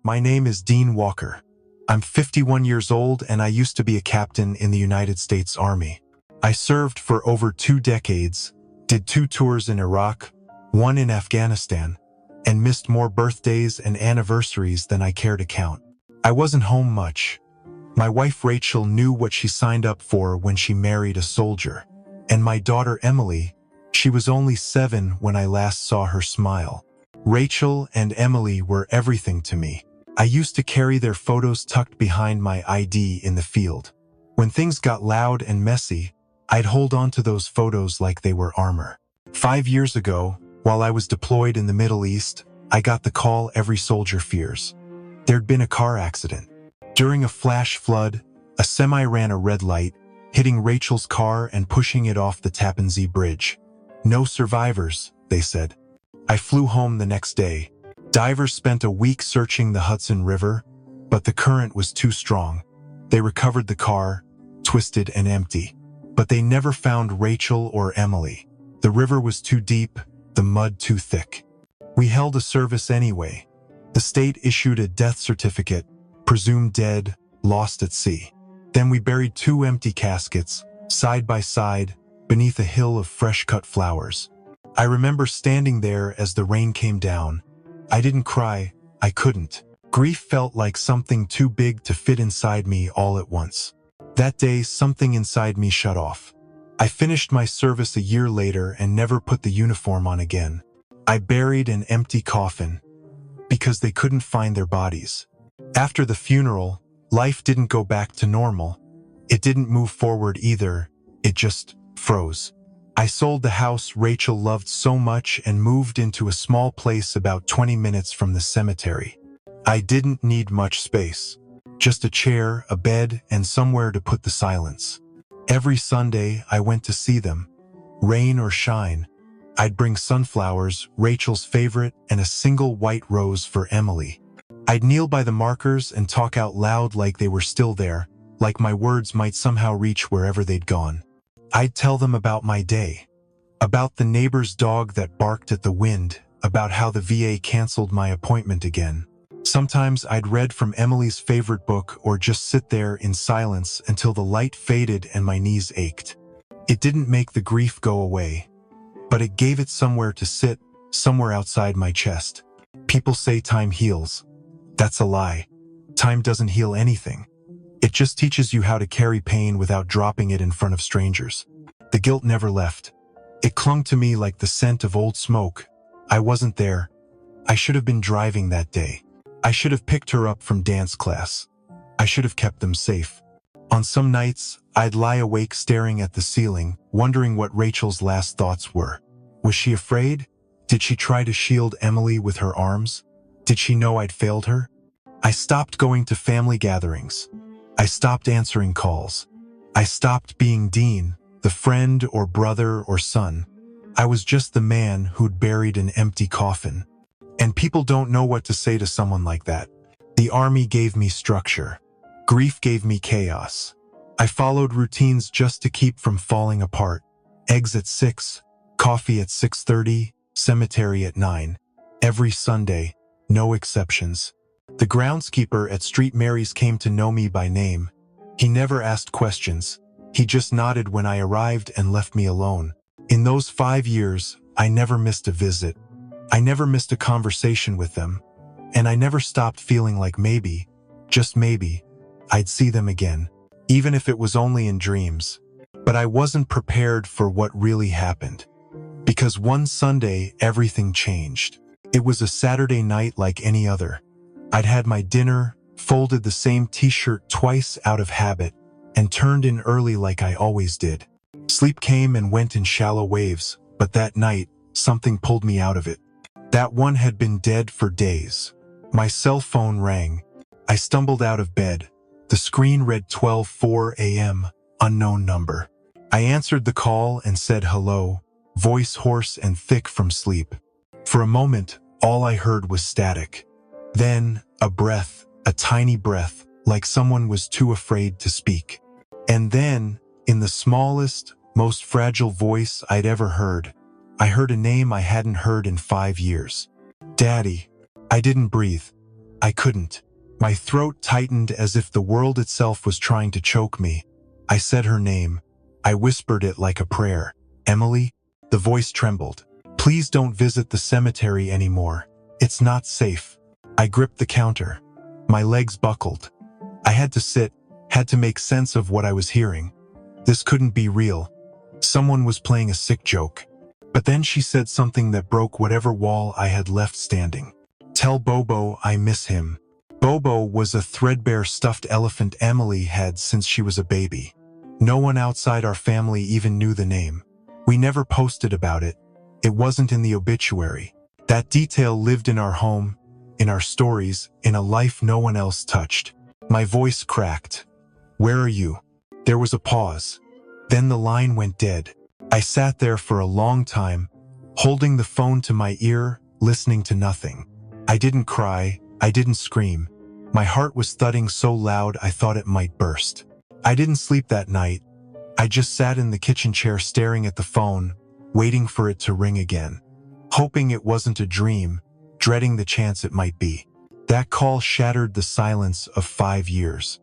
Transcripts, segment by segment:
My name is Dean Walker. I'm 51 years old and I used to be a captain in the United States Army. I served for over 2 decades, did 2 tours in Iraq, 1 in Afghanistan, and missed more birthdays and anniversaries than I care to count. I wasn't home much. My wife Rachel knew what she signed up for when she married a soldier. And my daughter Emily, she was only 7 when I last saw her smile. Rachel and Emily were everything to me. I used to carry their photos tucked behind my ID in the field. When things got loud and messy, I'd hold on to those photos like they were armor. 5 years ago, while I was deployed in the Middle East, I got the call every soldier fears. There'd been a car accident. During a flash flood, a semi ran a red light, hitting Rachel's car and pushing it off the Tappan Zee Bridge. No survivors, they said. I flew home the next day. Divers spent a week searching the Hudson River, but the current was too strong. They recovered the car, twisted and empty. But they never found Rachel or Emily. The river was too deep, the mud too thick. We held a service anyway. The state issued a death certificate, presumed dead, lost at sea. Then we buried 2 empty caskets, side by side, beneath a hill of fresh-cut flowers. I remember standing there as the rain came down. I didn't cry, I couldn't. Grief felt like something too big to fit inside me all at once. That day, something inside me shut off. I finished my service a year later and never put the uniform on again. I buried an empty coffin because they couldn't find their bodies. After the funeral, life didn't go back to normal. It didn't move forward either, it just froze. I sold the house Rachel loved so much and moved into a small place about 20 minutes from the cemetery. I didn't need much space. Just a chair, a bed, and somewhere to put the silence. Every Sunday, I went to see them. Rain or shine. I'd bring sunflowers, Rachel's favorite, and a single white rose for Emily. I'd kneel by the markers and talk out loud like they were still there, like my words might somehow reach wherever they'd gone. I'd tell them about my day. About the neighbor's dog that barked at the wind, about how the VA canceled my appointment again. Sometimes I'd read from Emily's favorite book or just sit there in silence until the light faded and my knees ached. It didn't make the grief go away, but it gave it somewhere to sit, somewhere outside my chest. People say time heals. That's a lie. Time doesn't heal anything. It just teaches you how to carry pain without dropping it in front of strangers. The guilt never left. It clung to me like the scent of old smoke. I wasn't there. I should have been driving that day. I should have picked her up from dance class. I should have kept them safe. On some nights, I'd lie awake staring at the ceiling, wondering what Rachel's last thoughts were. Was she afraid? Did she try to shield Emily with her arms? Did she know I'd failed her? I stopped going to family gatherings. I stopped answering calls. I stopped being Dean, the friend or brother or son. I was just the man who'd buried an empty coffin. And people don't know what to say to someone like that. The army gave me structure. Grief gave me chaos. I followed routines just to keep from falling apart. Eggs at 6, coffee at 6:30, cemetery at 9. Every Sunday, no exceptions. The groundskeeper at St. Mary's came to know me by name. He never asked questions. He just nodded when I arrived and left me alone. In those 5 years, I never missed a visit. I never missed a conversation with them. And I never stopped feeling like maybe, just maybe, I'd see them again, even if it was only in dreams. But I wasn't prepared for what really happened. Because one Sunday, everything changed. It was a Saturday night like any other. I'd had my dinner, folded the same t-shirt twice out of habit, and turned in early like I always did. Sleep came and went in shallow waves, but that night, something pulled me out of it. That one had been dead for days. My cell phone rang. I stumbled out of bed. The screen read 12:04 a.m., unknown number. I answered the call and said hello, voice hoarse and thick from sleep. For a moment, all I heard was static. Then, a breath, a tiny breath, like someone was too afraid to speak. And then, in the smallest, most fragile voice I'd ever heard, I heard a name I hadn't heard in 5 years. Daddy. I didn't breathe. I couldn't. My throat tightened as if the world itself was trying to choke me. I said her name. I whispered it like a prayer. Emily? The voice trembled. Please don't visit the cemetery anymore. It's not safe. I gripped the counter. My legs buckled. I had to sit, had to make sense of what I was hearing. This couldn't be real. Someone was playing a sick joke. But then she said something that broke whatever wall I had left standing. Tell Bobo I miss him. Bobo was a threadbare stuffed elephant Emily had since she was a baby. No one outside our family even knew the name. We never posted about it. It wasn't in the obituary. That detail lived in our home, in our stories, in a life no one else touched. My voice cracked. Where are you? There was a pause. Then the line went dead. I sat there for a long time, holding the phone to my ear, listening to nothing. I didn't cry. I didn't scream. My heart was thudding so loud I thought it might burst. I didn't sleep that night. I just sat in the kitchen chair staring at the phone, waiting for it to ring again. Hoping it wasn't a dream, dreading the chance it might be. That call shattered the silence of 5 years.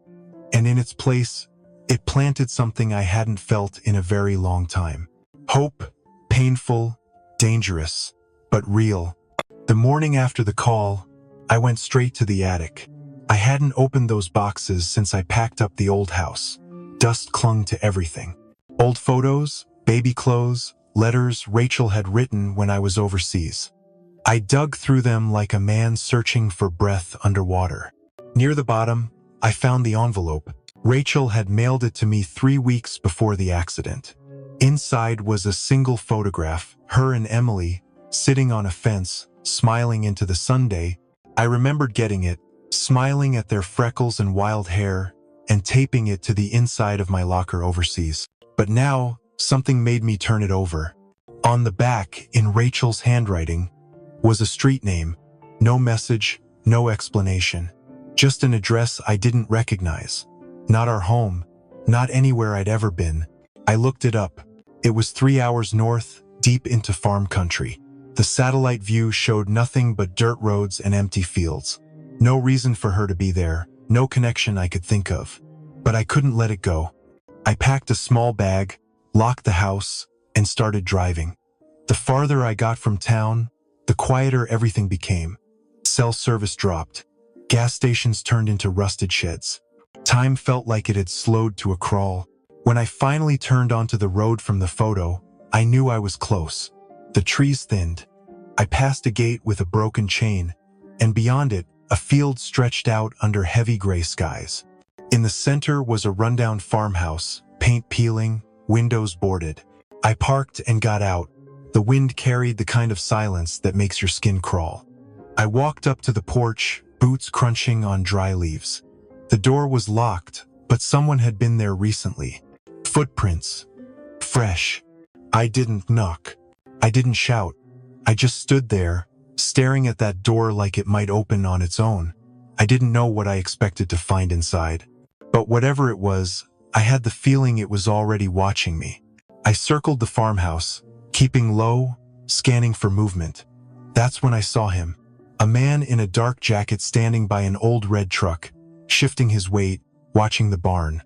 And in its place, it planted something I hadn't felt in a very long time. Hope, painful, dangerous, but real. The morning after the call, I went straight to the attic. I hadn't opened those boxes since I packed up the old house. Dust clung to everything. Old photos, baby clothes, letters Rachel had written when I was overseas. I dug through them like a man searching for breath underwater. Near the bottom, I found the envelope. Rachel had mailed it to me 3 weeks before the accident. Inside was a single photograph, her and Emily, sitting on a fence, smiling into the Sunday. I remembered getting it, smiling at their freckles and wild hair, and taping it to the inside of my locker overseas. But now, something made me turn it over. On the back, in Rachel's handwriting, was a street name. No message, no explanation. Just an address I didn't recognize. Not our home, not anywhere I'd ever been. I looked it up. It was 3 hours north, deep into farm country. The satellite view showed nothing but dirt roads and empty fields. No reason for her to be there, no connection I could think of. But I couldn't let it go. I packed a small bag, locked the house, and started driving. The farther I got from town, the quieter everything became. Cell service dropped. Gas stations turned into rusted sheds. Time felt like it had slowed to a crawl. When I finally turned onto the road from the photo, I knew I was close. The trees thinned. I passed a gate with a broken chain, and beyond it, a field stretched out under heavy gray skies. In the center was a rundown farmhouse, paint peeling, windows boarded. I parked and got out. The wind carried the kind of silence that makes your skin crawl. I walked up to the porch, boots crunching on dry leaves. The door was locked, but someone had been there recently. Footprints. Fresh. I didn't knock. I didn't shout. I just stood there, staring at that door like it might open on its own. I didn't know what I expected to find inside. But whatever it was, I had the feeling it was already watching me. I circled the farmhouse, keeping low, scanning for movement. That's when I saw him. A man in a dark jacket standing by an old red truck, shifting his weight, watching the barn.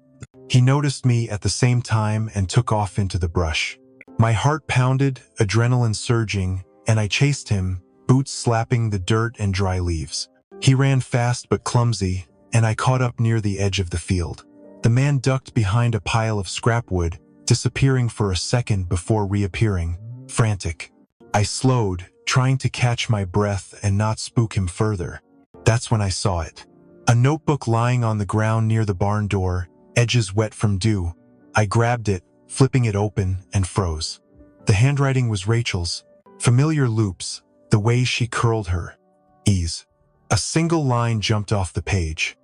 He noticed me at the same time and took off into the brush. My heart pounded, adrenaline surging, and I chased him, boots slapping the dirt and dry leaves. He ran fast but clumsy, and I caught up near the edge of the field. The man ducked behind a pile of scrap wood, disappearing for a second before reappearing, frantic. I slowed, trying to catch my breath and not spook him further. That's when I saw it. A notebook lying on the ground near the barn door, edges wet from dew. I grabbed it, flipping it open, and froze. The handwriting was Rachel's. Familiar loops, the way she curled her ease. A single line jumped off the page.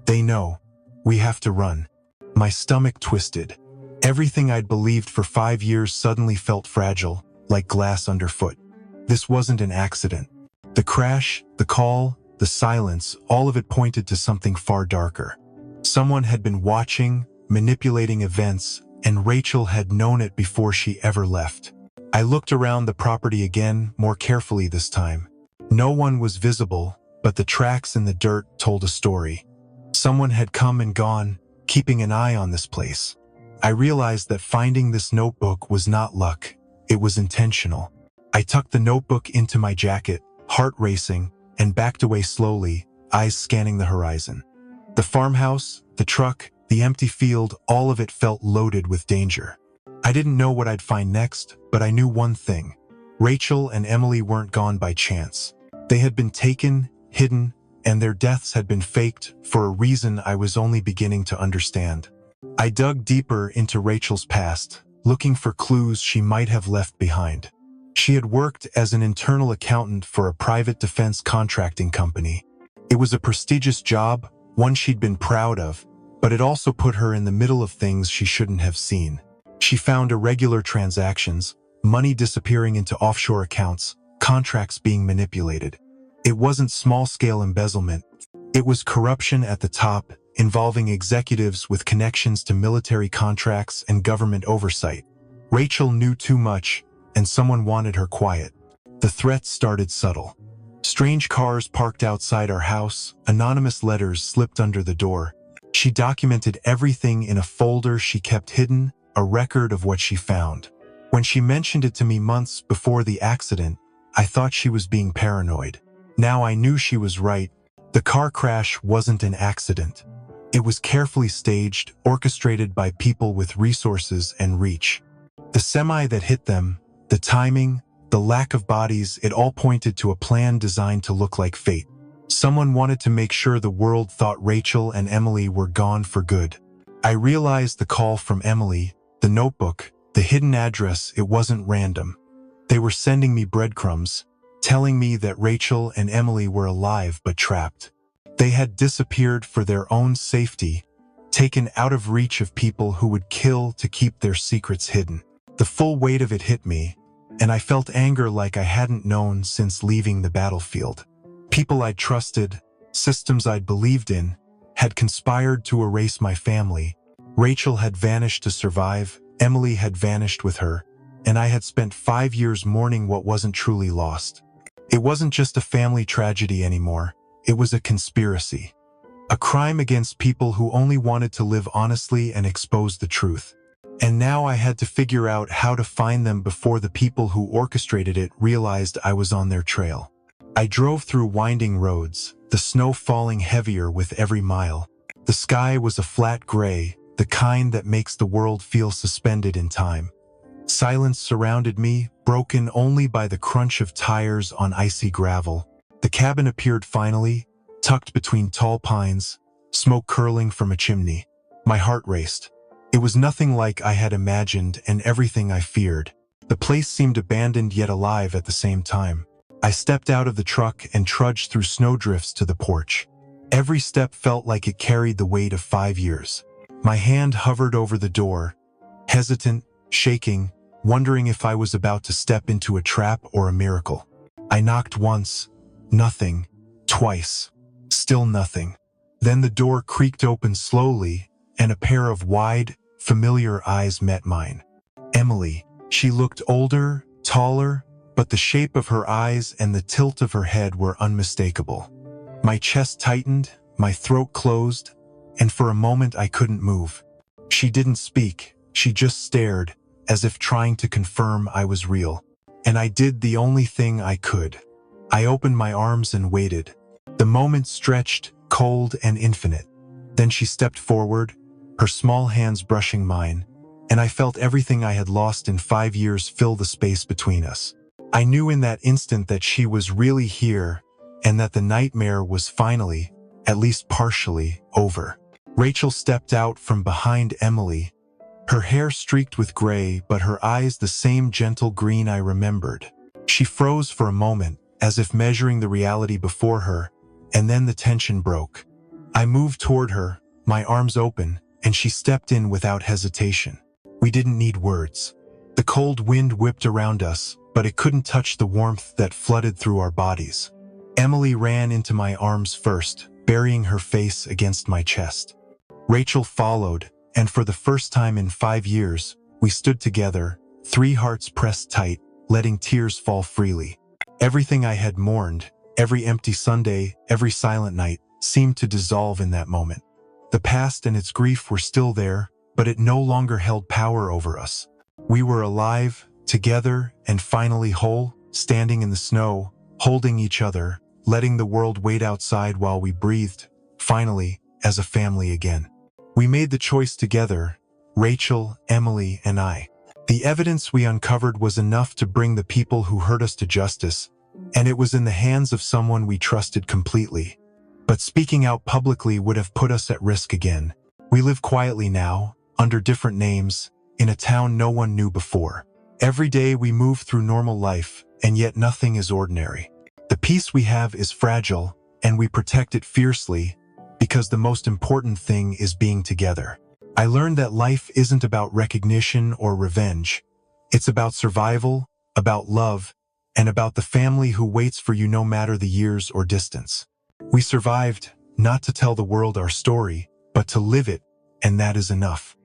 They know. We have to run. My stomach twisted. Everything I'd believed for 5 years suddenly felt fragile, like glass underfoot. This wasn't an accident. The crash, the call, the silence, all of it pointed to something far darker. Someone had been watching, manipulating events, and Rachel had known it before she ever left. I looked around the property again, more carefully this time. No one was visible, but the tracks in the dirt told a story. Someone had come and gone, keeping an eye on this place. I realized that finding this notebook was not luck, it was intentional. I tucked the notebook into my jacket, heart racing, and backed away slowly, eyes scanning the horizon. The farmhouse, the truck, the empty field, all of it felt loaded with danger. I didn't know what I'd find next, but I knew one thing. Rachel and Emily weren't gone by chance. They had been taken, hidden, and their deaths had been faked for a reason I was only beginning to understand. I dug deeper into Rachel's past, looking for clues she might have left behind. She had worked as an internal accountant for a private defense contracting company. It was a prestigious job, one she'd been proud of, but it also put her in the middle of things she shouldn't have seen. She found irregular transactions, money disappearing into offshore accounts, contracts being manipulated. It wasn't small-scale embezzlement. It was corruption at the top, involving executives with connections to military contracts and government oversight. Rachel knew too much, and someone wanted her quiet. The threats started subtle. Strange cars parked outside our house, anonymous letters slipped under the door. She documented everything in a folder she kept hidden, a record of what she found. When she mentioned it to me months before the accident, I thought she was being paranoid. Now I knew she was right. The car crash wasn't an accident. It was carefully staged, orchestrated by people with resources and reach. The semi that hit them, the timing, the lack of bodies, it all pointed to a plan designed to look like fate. Someone wanted to make sure the world thought Rachel and Emily were gone for good. I realized the call from Emily, the notebook, the hidden address, it wasn't random. They were sending me breadcrumbs, telling me that Rachel and Emily were alive but trapped. They had disappeared for their own safety, taken out of reach of people who would kill to keep their secrets hidden. The full weight of it hit me, and I felt anger like I hadn't known since leaving the battlefield. People I'd trusted, systems I'd believed in, had conspired to erase my family. Rachel had vanished to survive, Emily had vanished with her, and I had spent 5 years mourning what wasn't truly lost. It wasn't just a family tragedy anymore, it was a conspiracy. A crime against people who only wanted to live honestly and expose the truth. And now I had to figure out how to find them before the people who orchestrated it realized I was on their trail. I drove through winding roads, the snow falling heavier with every mile. The sky was a flat gray, the kind that makes the world feel suspended in time. Silence surrounded me, broken only by the crunch of tires on icy gravel. The cabin appeared finally, tucked between tall pines, smoke curling from a chimney. My heart raced. It was nothing like I had imagined and everything I feared. The place seemed abandoned yet alive at the same time. I stepped out of the truck and trudged through snowdrifts to the porch. Every step felt like it carried the weight of 5 years. My hand hovered over the door, hesitant, shaking, wondering if I was about to step into a trap or a miracle. I knocked once, nothing, twice, still nothing. Then the door creaked open slowly, and a pair of wide, familiar eyes met mine. Emily. She looked older, taller, but the shape of her eyes and the tilt of her head were unmistakable. My chest tightened, my throat closed, and for a moment I couldn't move. She didn't speak, she just stared, as if trying to confirm I was real. And I did the only thing I could. I opened my arms and waited. The moment stretched, cold and infinite. Then she stepped forward, her small hands brushing mine, and I felt everything I had lost in 5 years fill the space between us. I knew in that instant that she was really here, and that the nightmare was finally, at least partially, over. Rachel stepped out from behind Emily, her hair streaked with gray, but her eyes the same gentle green I remembered. She froze for a moment, as if measuring the reality before her, and then the tension broke. I moved toward her, my arms open, and she stepped in without hesitation. We didn't need words. The cold wind whipped around us, but it couldn't touch the warmth that flooded through our bodies. Emily ran into my arms first, burying her face against my chest. Rachel followed, and for the first time in 5 years, we stood together, 3 hearts pressed tight, letting tears fall freely. Everything I had mourned, Every empty Sunday, every silent night, seemed to dissolve in that moment. The past and its grief were still there, but it no longer held power over us. We were alive, together, and finally whole, standing in the snow, holding each other, letting the world wait outside while we breathed, finally, as a family again. We made the choice together, Rachel, Emily, and I. The evidence we uncovered was enough to bring the people who hurt us to justice, and it was in the hands of someone we trusted completely. But speaking out publicly would have put us at risk again. We live quietly now, under different names, in a town no one knew before. Every day we move through normal life, and yet nothing is ordinary. The peace we have is fragile, and we protect it fiercely, because the most important thing is being together. I learned that life isn't about recognition or revenge. It's about survival, about love, and about the family who waits for you no matter the years or distance. We survived, not to tell the world our story, but to live it, and that is enough.